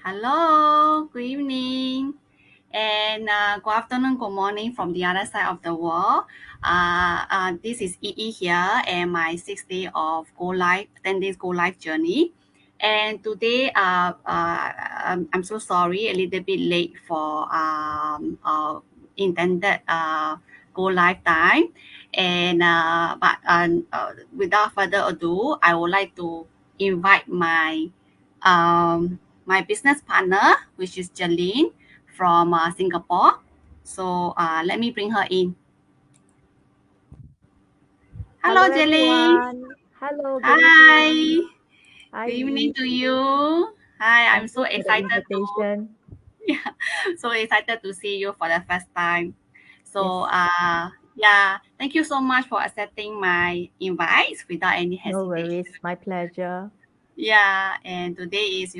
Hello, good evening, and good afternoon, good morning from the other side of the world. This is EE here, and my 6 day of Go Live, 10 days Go Live journey. And today, I'm so sorry, a little bit late for intended Go Live time. And without further ado, I would like to invite my business partner, which is Jaline from Singapore. So let me bring her in. Hello Hello, Jaline. everyone. Hello, good Hi. evening. Hi, Good evening Lee. to you. Hi, I'm Thank so you for the excited to invitation. yeah, so excited to see you for the first time. Yes, So yeah, thank you so much for accepting my invites without any no hesitation. worries. My pleasure. Yeah, and today is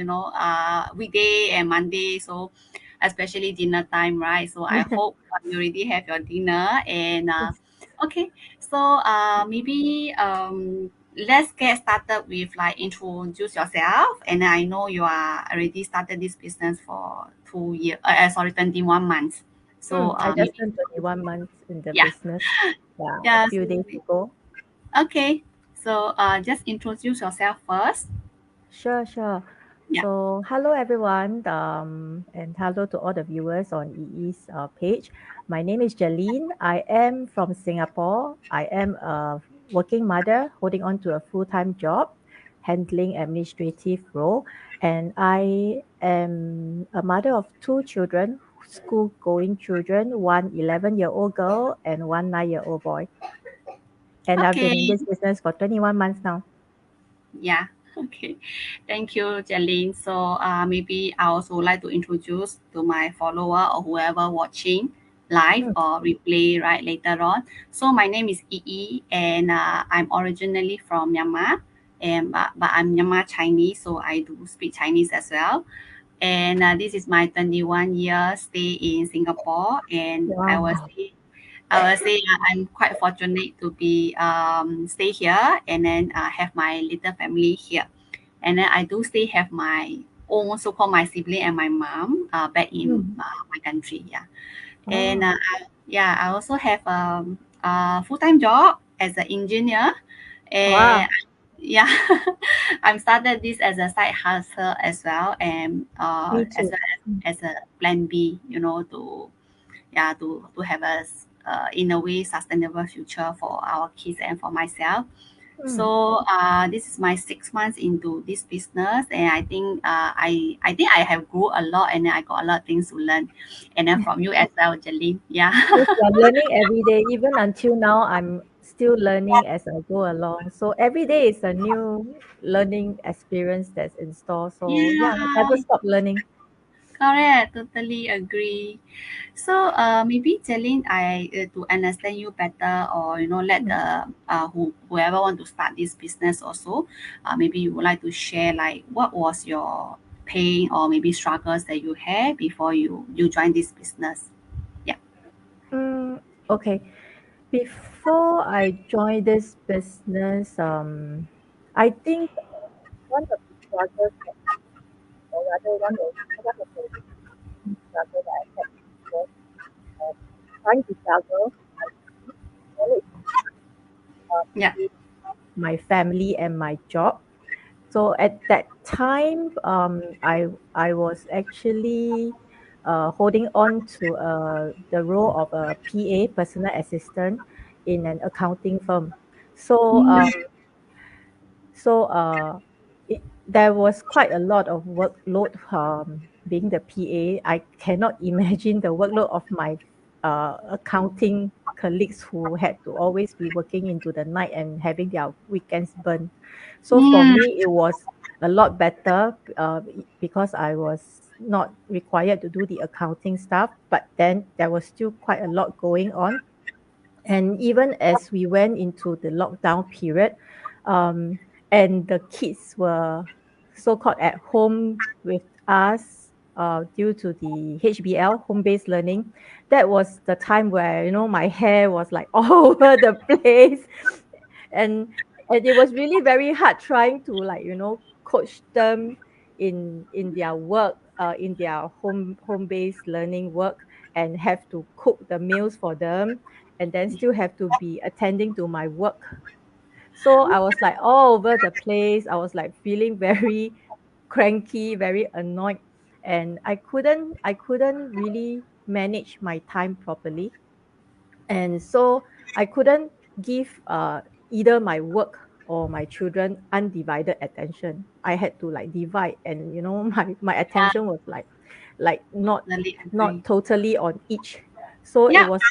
weekday and Monday, so especially dinner time, right? So I hope you already have your dinner. And Yes. okay, so maybe let's get started with like introduce yourself. And I know you are already started this business for 2 years. Sorry, 21 months. So I just maybe turned 21 months in the yeah, business. Yeah, a yeah. few days ago. Okay, so just introduce yourself first. Sure, sure. Yeah. So, hello everyone, and hello to all the viewers on EE's page. My name is Jaline. I am from Singapore. I am a working mother holding on to a full-time job, handling administrative role, and I am a mother of two children, school-going children, one 11-year-old girl and one 9-year-old boy. And I've been in Okay. this business for 21 months now. Yeah. Okay. Thank you, Jaline. So maybe I also like to introduce to my follower or whoever watching live Mm, or replay right later on. So my name is Yi, and I'm originally from Myanmar, and but I'm Myanmar Chinese, so I do speak Chinese as well. And this is my 21 year stay in Singapore, and wow. I will say I'm quite fortunate to be stay here and then have my little family here. And then I do still have my own so-called my sibling and my mom back in Mm. my country. Yeah. And Oh. I also have a full-time job as an engineer. And Wow. yeah, I'm started this as a side hustle as well, and Me as too. well Mm. as a plan B, to have a in a way sustainable future for our kids and for myself. Mm. So this is my 6 months into this business, and I think I have grew a lot, and I got a lot of things to learn, and then from you as well, Jaline. Yeah. Yes, we are learning every day. Even until now, I'm still learning as I go along. So every day is a new learning experience that's in store. So yeah, never Yeah, stop learning. correct. Totally agree. So, maybe Celine, I to understand you better, or let Mm. the whoever want to start this business also, maybe you would like to share like what was your pain or maybe struggles that you had before you joined this business. Yeah. Mm, okay. Before I joined this business, I think one of the struggles, or rather one of the key struggles that I had was trying to juggle my knowledge Yeah. between my family and my job. So at that time, I was actually holding on to the role of a PA, personal assistant, in an accounting firm. So Mm, so there was quite a lot of workload being the PA. I cannot imagine the workload of my accounting colleagues who had to always be working into the night and having their weekends burned. So for mm, me, it was a lot better because I was not required to do the accounting stuff, but then there was still quite a lot going on. And even as we went into the lockdown period, um, and the kids were so-called at home with us due to the HBL, home-based learning, that was the time where, my hair was like all over the place. And and it was really very hard trying to, like, coach them in their work in their home-based learning work and have to cook the meals for them, and then still have to be attending to my work. So I was like all over the place. I was like feeling very cranky, very annoyed, and I couldn't really manage my time properly. And so I couldn't give either my work or my children undivided attention. I had to like divide, and my Yeah, attention was like totally not agree. totally on each. So it Yeah. was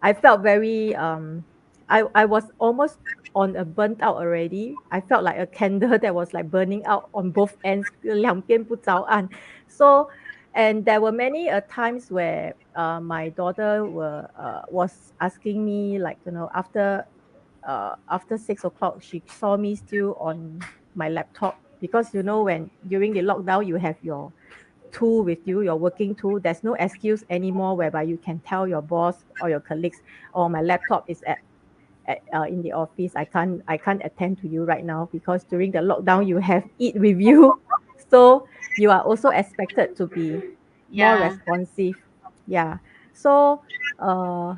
I felt very I was almost on a burnt out already. I felt like a candle that was like burning out on both ends, 两边不着岸. So, and there were many times where my daughter was asking me, like, after 6 o'clock, she saw me still on my laptop, because when during the lockdown you have your tool with you, your working tool. There's no excuse anymore whereby you can tell your boss or your colleagues, "Oh, my laptop is in the office. I can't attend to you right now," because during the lockdown you have it with you. So you are also expected to be more Yeah. responsive. Yeah. So uh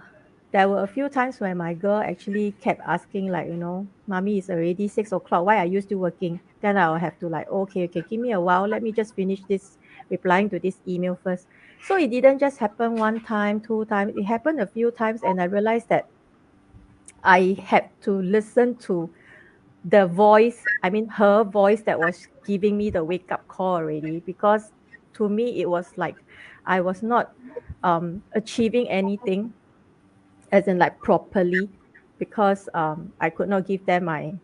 there were a few times where my girl actually kept asking, like, "Mommy, it's already 6 o'clock. Why are you still working?" Then I'll have to like, "Okay, okay, give me a while. Let me just finish this replying to this email first." So it didn't just happen one time, two times. It happened a few times, and I realized that I had to listen to the voice, I mean, her voice that was giving me the wake up call already, because to me, it was like I was not achieving anything, as in like properly, because I could not give them my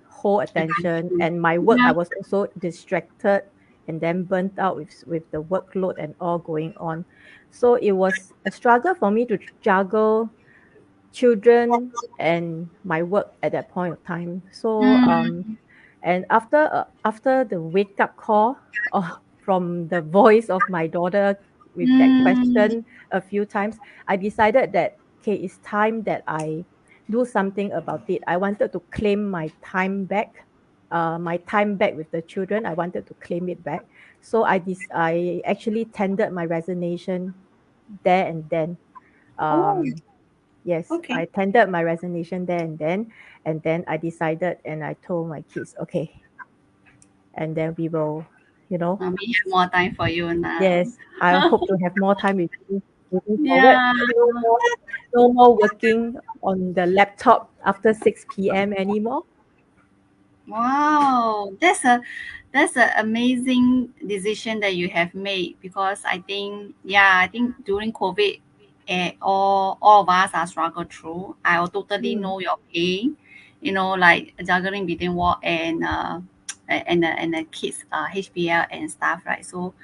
whole attention, and my work, Yeah. I was also distracted and then burnt out with the workload and all going on. So it was a struggle for me to juggle children and my work at that point of time. So Mm. and after the wake up call from the voice of my daughter with that Mm. question a few times, I decided that, okay, it's time that I do something about it. I wanted to claim my time back with the children. I wanted to claim it back. So I actually tendered my resignation there and then. Oh, Um, Yes, okay. I tendered my resignation there and then I decided, and I told my kids, okay, and then we will, you know, We have more time for you now. yes, I hope to have more time with you moving forward. Yeah. No more working on the laptop after 6 p.m. anymore. Wow, that's an amazing decision that you have made, because I think, yeah, I think during COVID, all of us are struggle through. I will totally Mm, know your pain, like juggling between work and and the kids HBL and stuff, right? So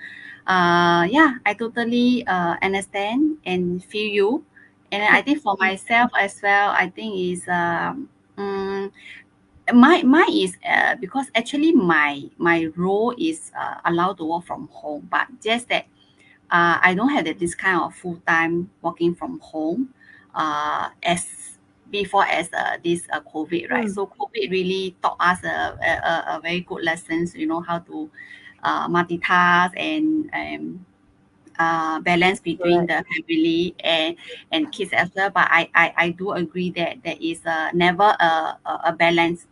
yeah, I totally understand and feel you. And I think for mm, myself as well, I think is my is because actually my role is allowed to work from home, but just that I don't have this kind of full time working from home as before, as this COVID, right? mm, So COVID really taught us a very good lessons, how to multitask and balance between correct, the family and kids as well. But I do agree that there is never a balance,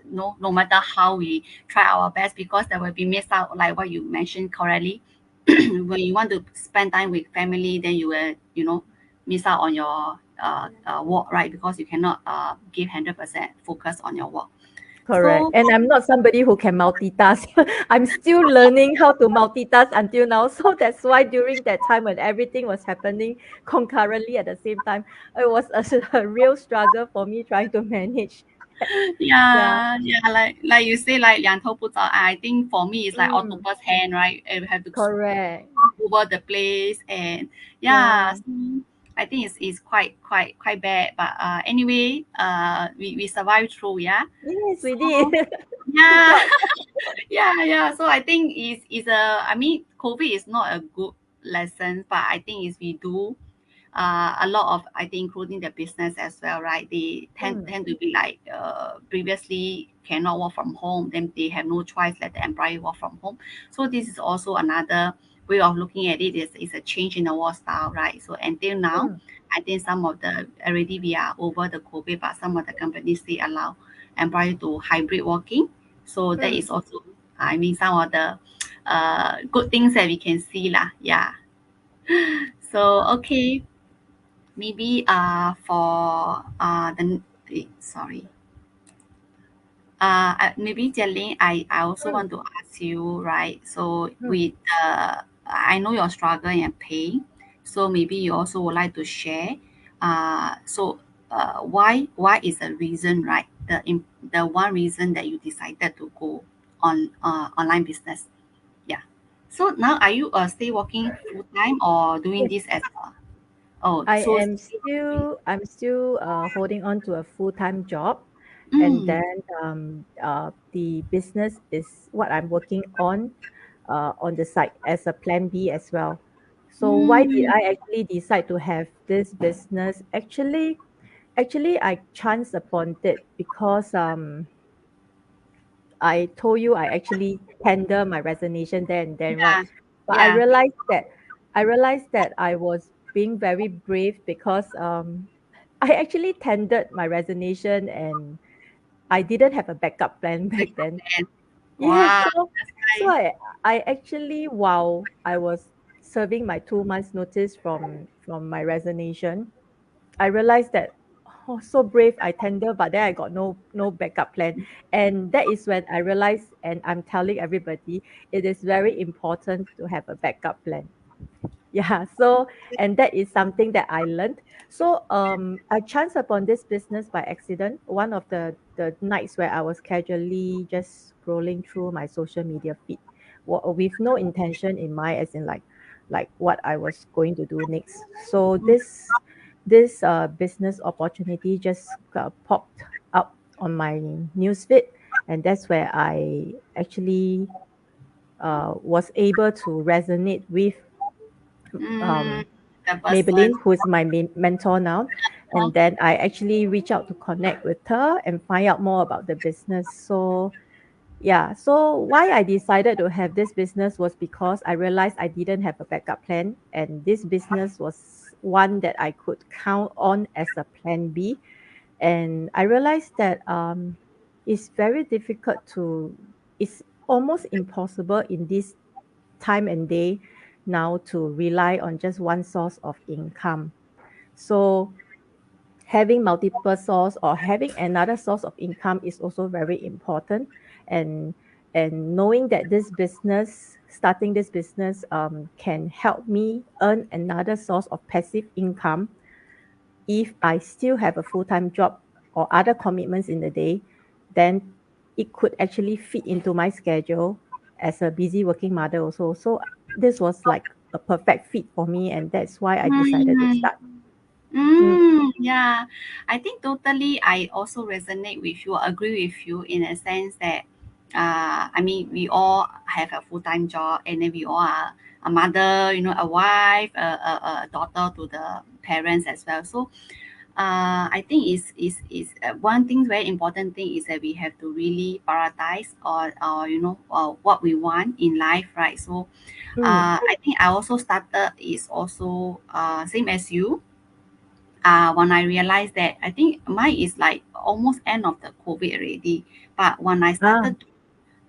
no matter how we try our best, because there will be missed out, like what you mentioned correctly. When you want to spend time with family, then you will, miss out on your work, right? Because you cannot give 100% focus on your work. correct. So And I'm not somebody who can multitask. I'm still learning how to multitask until now. So that's why during that time when everything was happening concurrently at the same time, it was a real struggle for me trying to manage. Yeah. yeah, yeah, like you say, like 两头不着岸. I think for me it's like Mm, octopus hand, right? And we have to correct. over the place, and yeah, Yeah. so I think it's quite bad. But anyway, we survived through, yeah. Yes, So we did. Good yeah, job. yeah. So I think is I mean, COVID is not a good lesson, but I think is we do a lot of, I think, including the business as well, right? They Mm, tend to be like previously cannot work from home, then they have no choice, let the employee work from home. So this is also another way of looking at it. Is a change in the work style, right? So until now, mm, I think some of the already we are over the COVID, but some of the companies still allow employee to hybrid working. So that mm, is also, I mean, some of the good things that we can see lah. Yeah. So okay, maybe for sorry. Maybe Jialin, I also mm, want to ask you, right? So mm. with I know your struggle and pain, so maybe you also would like to share. So why is the reason, right? The one reason that you decided to go on online business. Yeah. So now are you still working full time or doing Yes, this as a, oh, I so am still doing, still holding on to a full-time job, and mm, then the business is what I'm working on the side as a plan B as well. So why did mm, I actually decide to have this business? Actually, I chanced upon it because I told you I actually tender my resignation there and then, right? yeah, But yeah, I realized that I was being very brave because I actually tendered my resignation and I didn't have a backup plan wake back up then. then. Yes, Wow, so that's so nice. I actually while I was serving my 2 months notice from my resignation, I realized that, oh, so brave, I tender, but then I got no backup plan. And that is when I realized, and I'm telling everybody, it is very important to have a backup plan. Yeah, so and that is something that I learned. So I chanced upon this business by accident. One of the nights where I was casually just scrolling through my social media feed, with no intention in mind, as in like what I was going to do next. So this business opportunity just popped up on my newsfeed, and that's where I actually was able to resonate with Mm, um, the person. Maybelline, who is my mentor now. Huh? And then I actually reach out to connect with her and find out more about the business. So yeah, so why I decided to have this business was because I realized I didn't have a backup plan, and this business was one that I could count on as a plan B. And I realized that it's very difficult to, it's almost impossible in this time and day now to rely on just one source of income. So having multiple source or having another source of income is also very important. And knowing that this business, starting this business, can help me earn another source of passive income if I still have a full-time job or other commitments in the day, then it could actually fit into my schedule as a busy working mother also. So this was like a perfect fit for me, and that's why I decided to Mm, start. Mm, yeah. I think totally I also resonate with you, agree with you in a sense that I mean we all have a full-time job and then we all are a mother, you know, a wife, a daughter to the parents as well. So I think is one thing very important thing is that we have to really prioritize or you know what we want in life, right? So mm, I think I also started is also same as you. When I realized that I think mine is like almost end of the COVID already. But when I ah, started,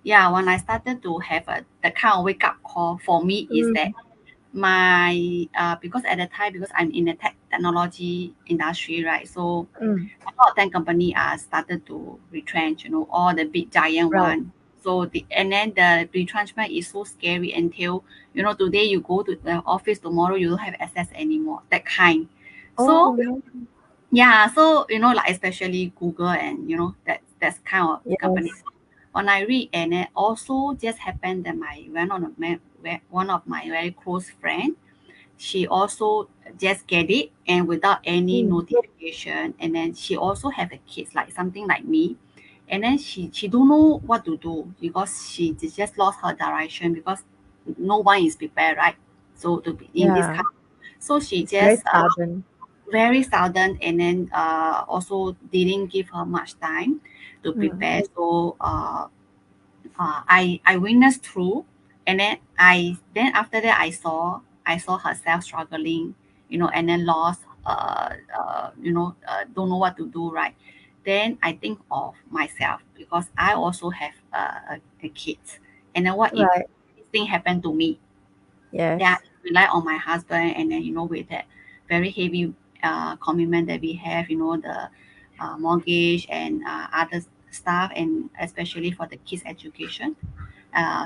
yeah, when I started to have the kind of wake up call for me is that mm, my because at the time because I'm in the technology industry, right? So mm, a lot of tech company are started to retrench, you know, all the big giant right. one. So and then the retrenchment is so scary until you know today you go to the office, tomorrow you don't have access anymore. That kind. Oh So no. yeah, so you know, like especially Google and you know that's kind of company. Yes. When I read and it also just happened that my one of my very close friend, she also just get it and without any Mm, notification, and then she also have a kids like something like me, and then she don't know what to do because she just lost her direction because no one is prepared, right? So to be in this yeah. kind. So she It's very just sudden. very sudden, and then also didn't give her much time to Mm, prepare. So I witnessed through, and then after that I saw herself struggling, and then lost, don't know what to do, right. Then I think of myself, because I also have a kid, and then what if right. this thing happened to me. Then I Yes. rely on my husband, and then with that very heavy commitment that we have, the mortgage and other stuff, and especially for the kids' education.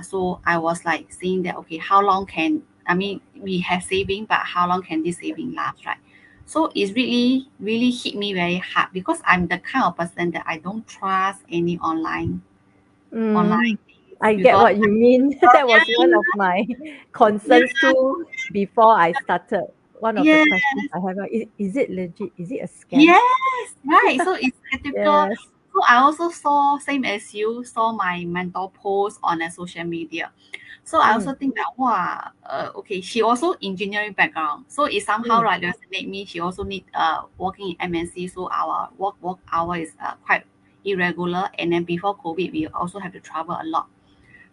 So I was like saying that, okay, how long can, I mean, we have saving, but how long can this saving last, right? So it's really, really hit me very hard, because I'm the kind of person that I don't trust any online Mm, things, I get because what you mean. That was one of my yeah, concerns too before I started. One of the yeah, questions I have, is it legit? Is it a scam? yes, right. So it's ethical. Yes. So I also saw, same as you, saw my mentor post on a social media. So I also Mm, think that, wow, okay, she also engineering background. So it somehow mm, right resonate me. She also need working in MNC. So our work hour is quite irregular. And then before COVID, we also have to travel a lot.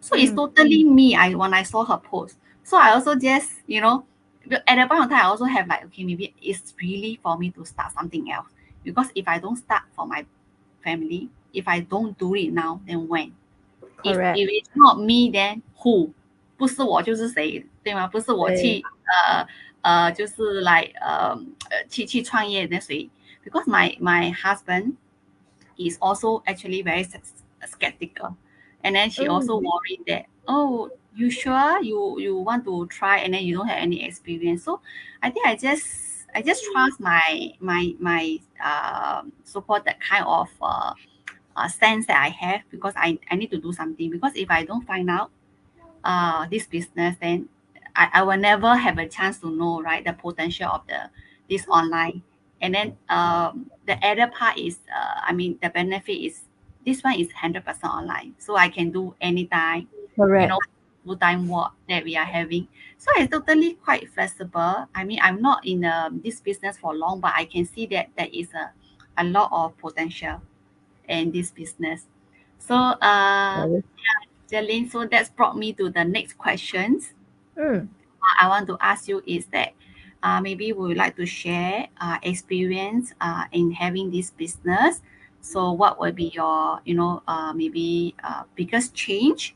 So it's mm, totally me. When I saw her post, so I also just, at that point of time, I also have like, okay, maybe it's really for me to start something else, because if I don't start for my family, if I don't do it now, then when? If correct. it's not me, then who? 不是我就是谁，对吗？不是我对，去就是来去创业那谁？Because my husband is also actually very skeptical. And then she also mm, worried that, oh, you sure you want to try, and then you don't have any experience. So I think I just trust my support, that kind of sense that I have, because I need to do something, because if I don't find out this business, then I will never have a chance to know, right, the potential of this online. And then the other part is, the benefit is, this one is 100% online, so I can do anytime, you know correct. full-time work that we are having. So it's totally quite flexible. I'm not in this business for long, but I can see that there is a lot of potential in this business. So Very- Jeline, so that's brought me to the next questions. Mm, I want to ask you is that, maybe we would like to share experience in having this business. So what will be your, maybe biggest change,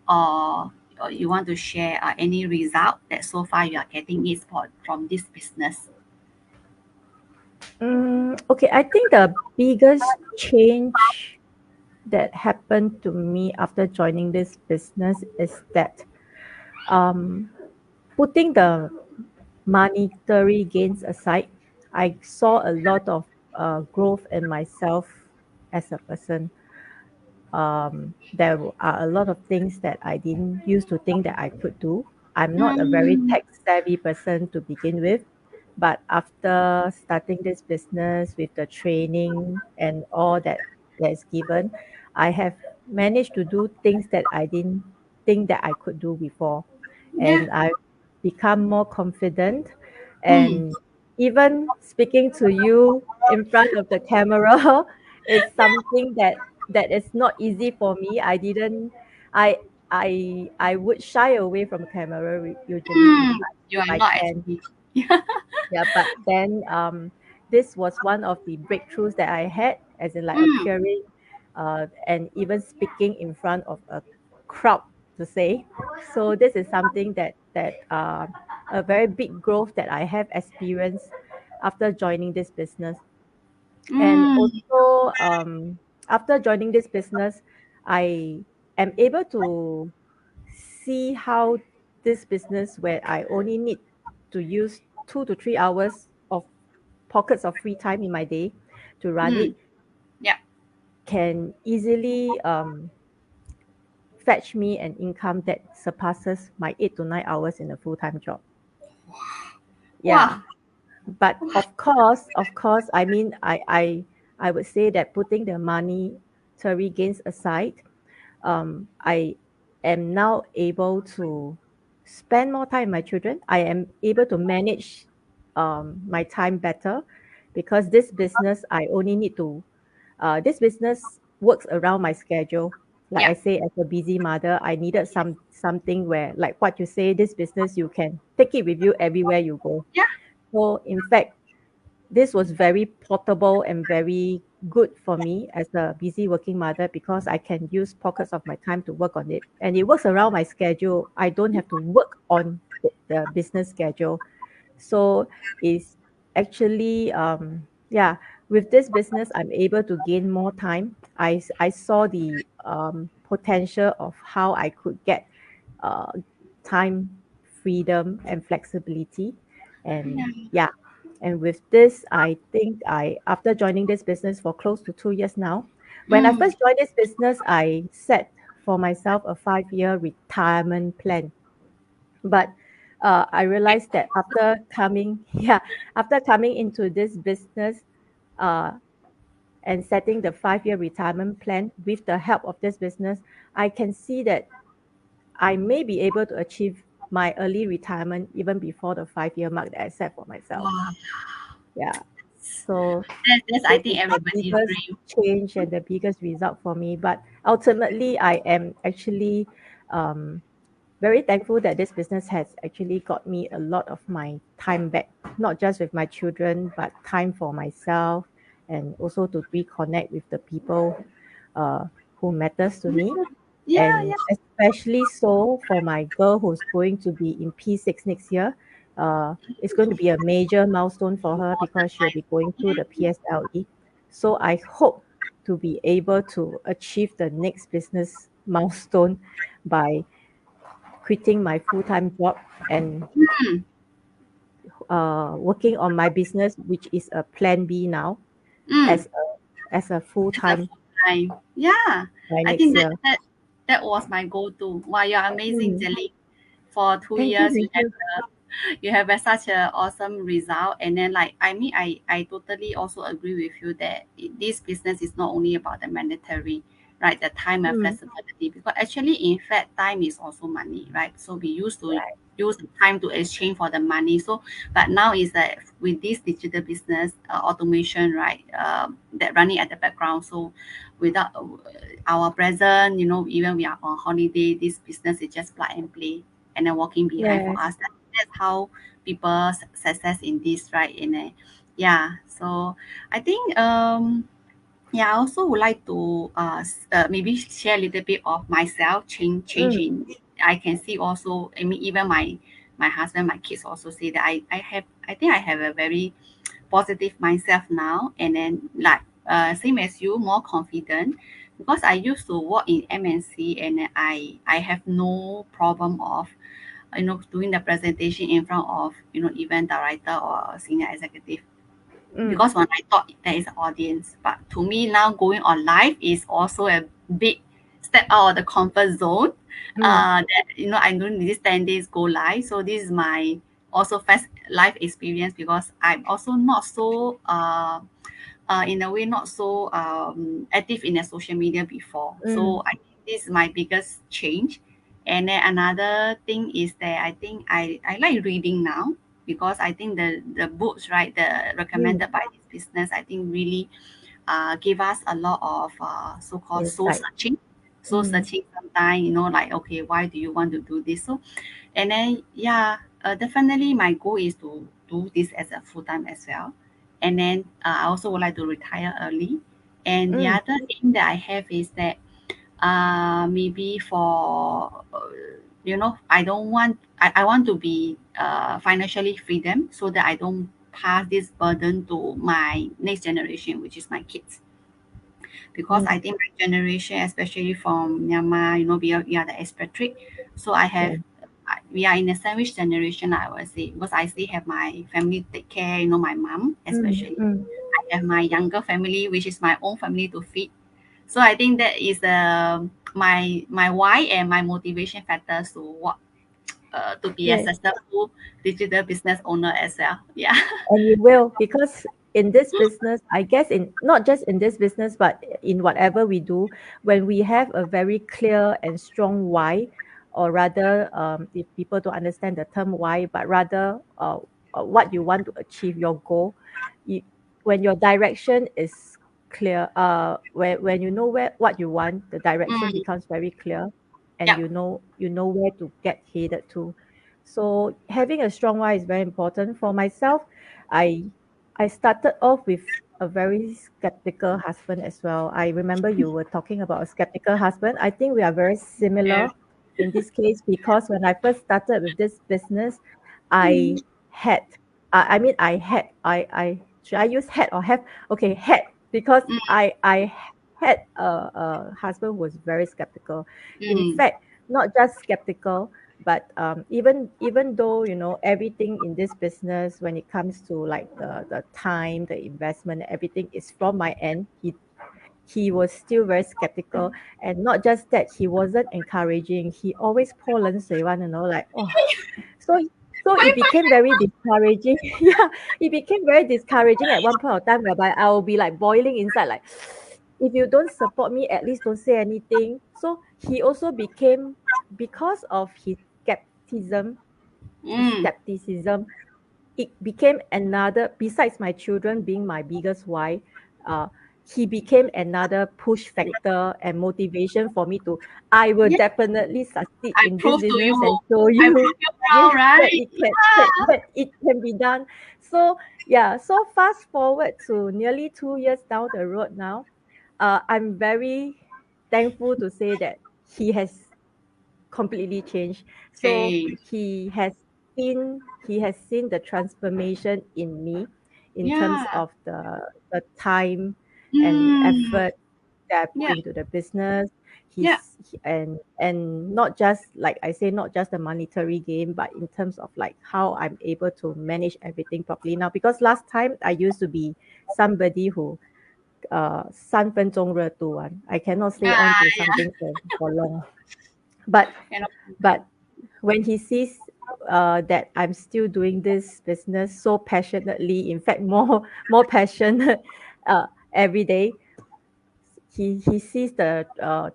or you want to share any result that so far you are getting is from this business? okay, I think the biggest change that happened to me after joining this business is that um, putting the monetary gains aside, I saw a lot of growth in myself as a person. There are a lot of things that I didn't used to think that I could do. I'm not a very Mm, tech savvy person to begin with, but after starting this business with the training and all that is given, I have managed to do things that I didn't think that I could do before. yeah. And I've become more confident, Mm, and even speaking to you in front of the camera is something that is not easy for me. I didn't I I would shy away from camera usually mm. You if are I not can. actually. Yeah, but then this was one of the breakthroughs that I had, as in like Mm, appearing and even speaking in front of a crowd to say. So this is something that a very big growth that I have experienced after joining this business. And mm, also, after joining this business, I am able to see how this business, where I only need to use 2 to 3 hours of pockets of free time in my day to run mm. it, Yeah. can easily fetch me an income that surpasses my 8 to 9 hours in a full-time job. Wow. Yeah. But of course, I mean, I would say that putting the monetary gains aside, I am now able to spend more time with my children. I am able to manage my time better, because this business works around my schedule. Like Yeah. I say, as a busy mother, I needed something where, like what you say, this business you can take it with you everywhere you go. Yeah. So in fact, this was very portable and very good for me as a busy working mother, because I can use pockets of my time to work on it. And it works around my schedule. I don't have to work on the business schedule. So it's actually, yeah, with this business, I'm able to gain more time. I saw the potential of how I could get uh, time freedom and flexibility. And Yeah. yeah, and with this, I think after joining this business for close to 2 years now, when I Mm. first joined this business, I set for myself a 5-year retirement plan. But I realized that after coming, yeah, after coming into this business, uh, and setting the 5-year retirement plan with the help of this business, I can see that I may be able to achieve my early retirement even before the 5-year mark that I set for myself. Wow. Yeah. So That's I this think is the everybody's biggest dream. change and the biggest result for me. But ultimately, I am actually um, very thankful that this business has actually got me a lot of my time back, not just with my children, but time for myself, and also to reconnect with the people uh, who matters to me. Yeah, And yeah. especially so for my girl who's going to be in P6 next year. It's going to be a major milestone for her All the because she'll be going through the time. PSLE. So I hope to be able to achieve the next business milestone by quitting my full-time job and Mm. working on my business, which is a plan B now, Mm. as a It's a full-time full time. Yeah. by I next think that year. that that was my go-to. Wow, you're amazing, Mm. Jelly. For two Thank you, years, thank you. you have a, such a awesome result. And then, like, I mean, I totally also agree with you that this business is not only about the mandatory, right, the time and Mm. flexibility, because actually, in fact, time is also money, right? So we used to Right. use the time to exchange for the money. So but now is that with this digital business automation, right, that running at the background, so without our present, even we are on holiday, this business is just plug and play and then walking behind for Yes. us. That's how people success in this, right? Yeah. So I think yeah, I also would like to maybe share a little bit of myself Mm. changing. I can see also. I mean, even my husband, my kids also say that I think I have a very positive myself now, and then like same as you, more confident, because I used to work in MNC, and then I have no problem of doing the presentation in front of event director or senior executive, Mm. because when I thought there is an audience, but to me now going on live is also a big step out of the comfort zone. Mm. That I'm doing this 10 days go live, so this is my also first life experience, because I'm also not so in a way not so active in the social media before. So Mm. I think this is my biggest change. And then another thing is that I think I like reading now, because I think the books, right, the Mm. recommended by this business, I think really give us a lot of so-called soul Insight. searching. Soul Mm. searching sometimes, like, okay, why do you want to do this? So and then yeah, definitely my goal is to do this as a full-time as well. And then I also would like to retire early. And the Mm. other thing that I have is that maybe for I don't want I want to be financially freedom, so that I don't pass this burden to my next generation, which is my kids, because Mm. I think my generation, especially from Myanmar, we are the expatriate. So Yeah. we are in a sandwich generation, I would say, because I still have my family to take care, my mom Mm. especially. Mm. I have my younger family, which is my own family to feed. So I think that is my why and my motivation factors to what to be a Yeah. successful digital business owner as well. Yeah. And you will, because in this business, I guess, in not just in this business, but in whatever we do, when we have a very clear and strong why, or rather, if people don't understand the term why, but rather what you want to achieve, your goal, you, when your direction is clear, when you know where what you want, the direction Mm. becomes very clear, and Yep. you know where to get headed to. So having a strong why is very important. For myself, I I started off with a very skeptical husband as well. I remember you were talking about a skeptical husband. I think we are very Yes. similar in this case, because when I first started with this business, I Mm. had, I mean, I should I use had or have? Okay, had, because Mm. I had a husband who was very skeptical. In Mm. fact, not just skeptical, but even though everything in this business, when it comes to like the time, the investment, everything is from my end, he was still very skeptical. And not just that, he wasn't encouraging. He always pour 冷水 one, like, oh. So so it became very discouraging. Yeah, it became very discouraging at one point of time, whereby I will be like boiling inside, like, if you don't support me, at least don't say anything. So he also became, because of his Mm. skepticism, it became another, besides my children being my biggest why, uh, he became another push factor and motivation for me to, I will Yeah, definitely succeed I in this prove to business you. and show I you, prove you yes, wrong, right? that it can be done. So yeah, so fast forward to nearly 2 years down the road now, I'm very thankful to say that he has completely changed. So Okay. he has seen the transformation in me, in terms Yeah. of the time and Mm. effort that I put Yeah. into the business. Yeah. And not just, like I say, not just the monetary gain, but in terms of like how I'm able to manage everything properly now. Because last time I used to be somebody who 3分钟热度 one. I cannot stay on to Yeah. something for long. But Cannot but when he sees that I'm still doing this business so passionately, in fact, more passionate every day, he sees the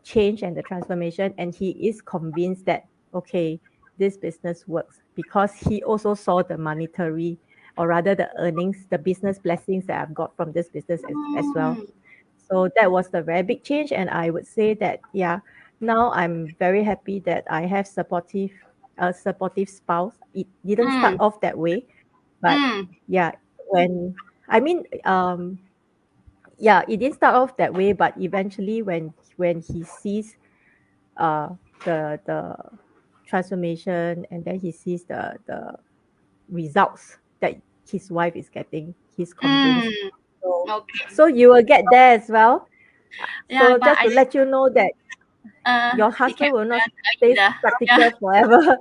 change and the transformation, and he is convinced that, okay, this business works, because he also saw the monetary, or rather the earnings, the business blessings that I've got from this business as well. Mm. So that was the very big change, and I would say that, yeah, now I'm very happy that I have a supportive spouse. It didn't start Mm. off that way, but Mm. yeah, when I mean, yeah, it didn't start off that way, but eventually, when he sees uh the transformation, and then he sees the results that his wife is getting, he's convinced. Mm. So Okay. so you will get there as well. Yeah, So but just to let you know that your it can husband will be not done stay either. Yeah. practical forever.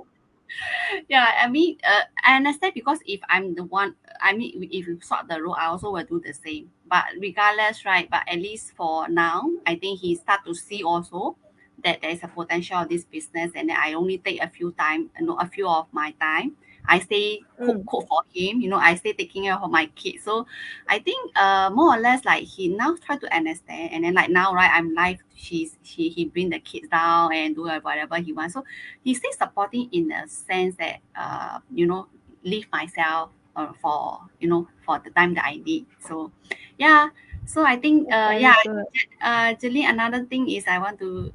Yeah, I mean, I understand because if I'm the one, I mean, if you sort the role, I also will do the same. But regardless, right? But at least for now, I think he start to see also that there is a potential of this business, and then I only take a few time, a few of my time. I stay Mm, cook for him. I stay taking care of my kids. So I think more or less like he now try to understand, and then like now, right? I'm live. He bring the kids down and do whatever he wants. So he's still supporting in a sense that leave myself for the time that I need. So yeah. So I think that's very yeah. good. Actually, another thing is I want to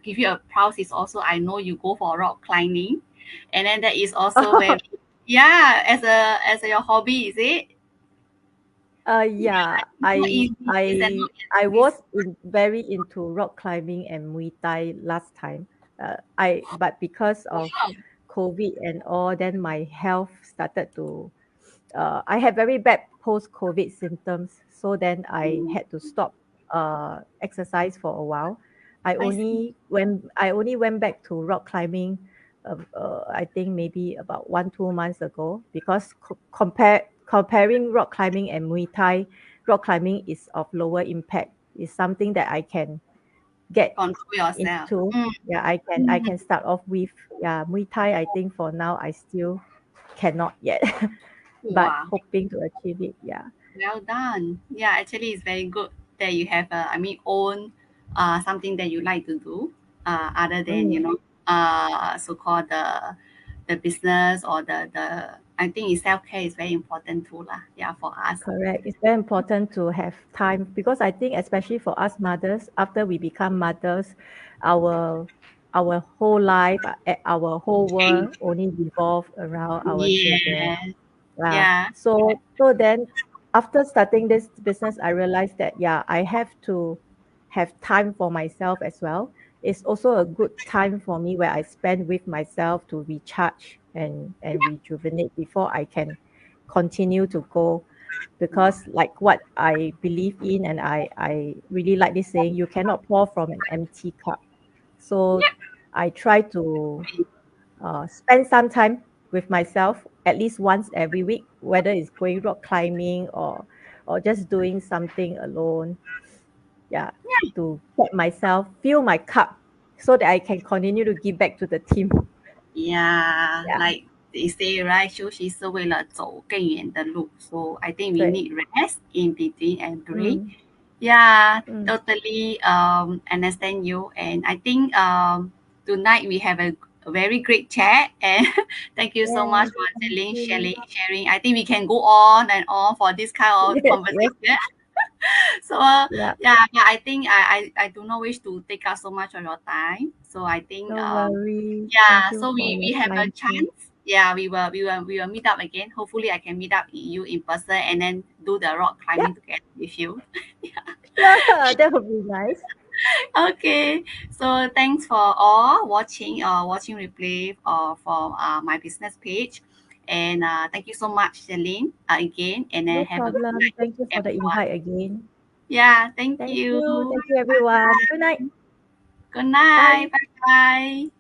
give you a proud is also I know you go for rock climbing, and then that is also very, yeah, as a your hobby, is it? Yeah, It's not easy. It's not I easy. was very into rock climbing and Muay Thai last time. But because of Wow. COVID and all, then my health started to, I had very bad post-COVID symptoms. So then I Mm, had to stop exercise for a while. I see. I only went back to rock climbing, I think maybe about 1 2 months ago, because comparing rock climbing and Muay Thai, rock climbing is of lower impact. It's something that I can get Control yourself. into. Mm, Yeah, I mm. can start off with. Yeah, Muay Thai, I think for now I still cannot yet, but Wow. hoping to achieve it. Yeah. Well done. Yeah, actually, it's very good that you have own something that you like to do other than Mm, so called the the business or the I think self-care is very important too lah. Yeah, for us. Correct. It's very important to have time because I think especially for us mothers, after we become mothers, our our whole life, our whole Change. world only revolve around our children. Yeah. Yeah. Yeah. So then after starting this business, I realized that yeah, I have to have time for myself as well. It's also a good time for me where I spend with myself to recharge and rejuvenate before I can continue to go, because like what I believe in, and I really like this saying, you cannot pour from an empty cup. So I try to spend some time with myself at least once every week, whether it's going rock climbing or just doing something alone. Yeah, to get myself fill my cup so that I can continue to give back to the team. Yeah, Yeah, like they say, right? 休息是为了走更远的路. So I think we right. need rest in between and break. Mm, Yeah, mm. totally understand you. And I think tonight we have a very great chat. And thank you so much Yes, for thank you. sharing. I think we can go on and on for this kind of Yes, yes, conversation. So yeah. yeah, but I think I do not wish to take up so much of your time. So I think No worries. Thank yeah, you so for we your have a time too. chance. Yeah, we will meet up again. Hopefully I can meet up you in person and then do the rock Yeah, climbing together with you. sure. That would be nice. Okay, so thanks for all watching replay for my business page, and thank you so much, Celine, again, and then No have a good problem. night, Thank you for the everyone. invite again. Yeah, thank Thank you. you. Thank you, everyone. Good night. Good Bye. night. Bye bye.